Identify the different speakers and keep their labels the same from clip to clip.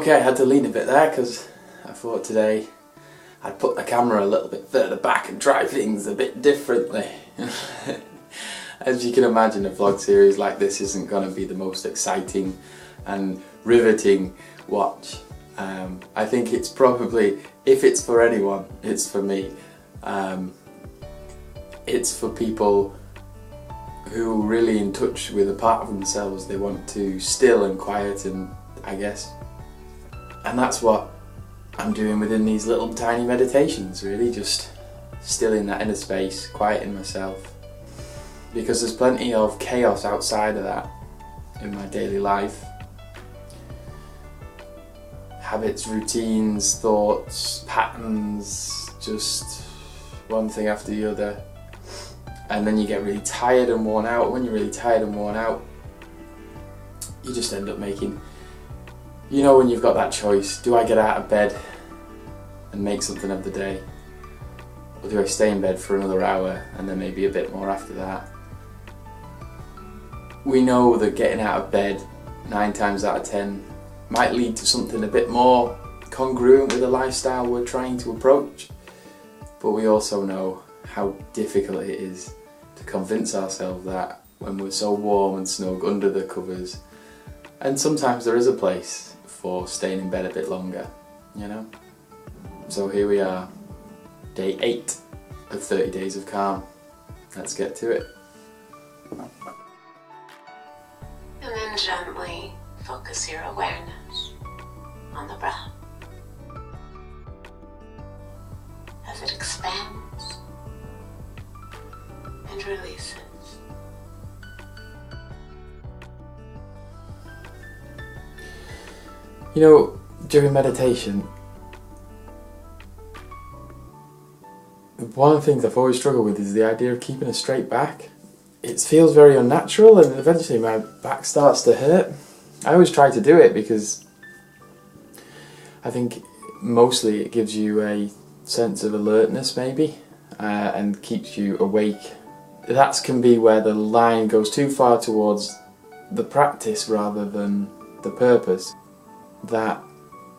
Speaker 1: Okay, I had to lean a bit there because I thought today I'd put the camera a little bit further back and try things a bit differently. As you can imagine, a vlog series like this isn't going to be the most exciting and riveting watch. I think it's probably, if it's for anyone, it's for me. It's for people who are really in touch with a part of themselves they want to still and quieten, I guess. And that's what I'm doing within these little tiny meditations, really, just stilling that inner space, quieting myself. Because there's plenty of chaos outside of that in my daily life. Habits, routines, thoughts, patterns, just one thing after the other. And then you get really tired and worn out. When you're really tired and worn out, you just end up making, you know, when you've got that choice, do I get out of bed and make something of the day? Or do I stay in bed for another hour and then maybe a bit more after that? We know that getting out of bed 9 times out of 10 might lead to something a bit more congruent with the lifestyle we're trying to approach. But we also know how difficult it is to convince ourselves that when we're so warm and snug under the covers. And sometimes there is a place for staying in bed a bit longer, you know? So here we are, day 8 of 30 Days of Calm. Let's get to it.
Speaker 2: And then gently focus your awareness on the breath as it expands and releases.
Speaker 1: You know, during meditation, one of the things I've always struggled with is the idea of keeping a straight back. It feels very unnatural and eventually my back starts to hurt. I always try to do it because I think mostly it gives you a sense of alertness maybe and keeps you awake. That can be where the line goes too far towards the practice rather than the purpose. That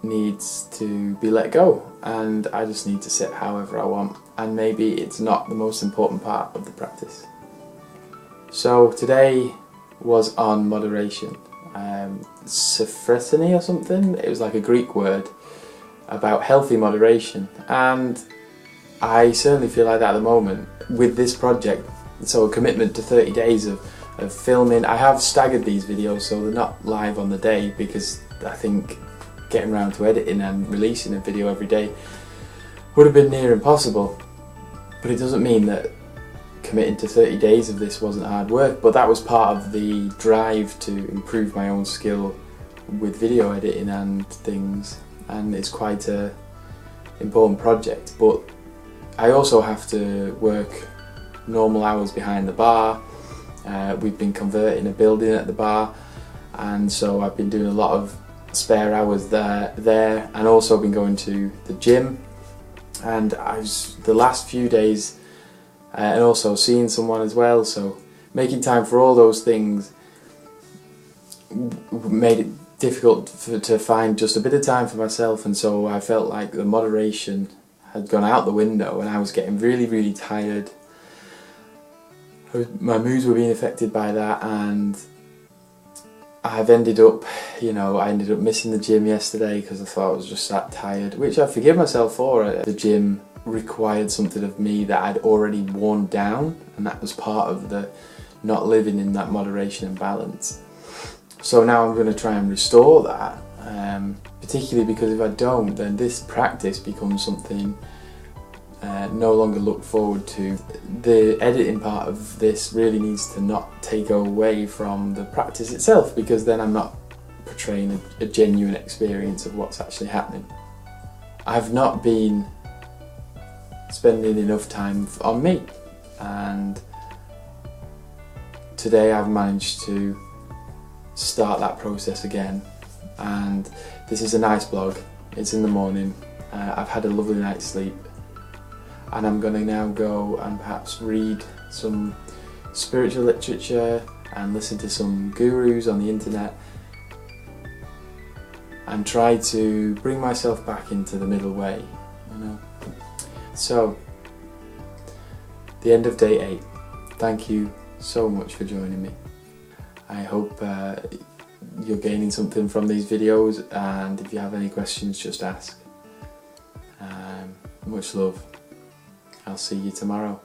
Speaker 1: needs to be let go, and I just need to sit however I want, and maybe it's not the most important part of the practice. So today was on moderation, sophrosyne or something. It was like a Greek word about healthy moderation, and I certainly feel like that at the moment with this project. So a commitment to 30 days of filming. I have staggered these videos so they're not live on the day because I think getting around to editing and releasing a video every day would have been near impossible. But it doesn't mean that committing to 30 days of this wasn't hard work, but that was part of the drive to improve my own skill with video editing and things, and it's quite an important project. But I also have to work normal hours behind the bar. We've been converting a building at the bar, and so I've been doing a lot of spare hours there and also been going to the gym, and the last few days and also seeing someone as well, so making time for all those things made it difficult to find just a bit of time for myself, and so I felt like the moderation had gone out the window and I was getting really tired. My moods were being affected by that, and I've ended up, you know, I ended up missing the gym yesterday because I thought I was just that tired, which I forgive myself for. The gym required something of me that I'd already worn down, and that was part of the not living in that moderation and balance. So now I'm going to try and restore that, particularly because if I don't, then this practice becomes something no longer look forward to. The editing part of this really needs to not take away from the practice itself, because then I'm not portraying a genuine experience of what's actually happening. I've not been spending enough time on me, and today I've managed to start that process again. And this is a nice vlog, it's in the morning, I've had a lovely night's sleep, and I'm going to now go and perhaps read some spiritual literature and listen to some gurus on the internet and try to bring myself back into the middle way, you know. So, the end of day 8. Thank you so much for joining me. I hope you're gaining something from these videos, and if you have any questions, just ask. Much love. I'll see you tomorrow.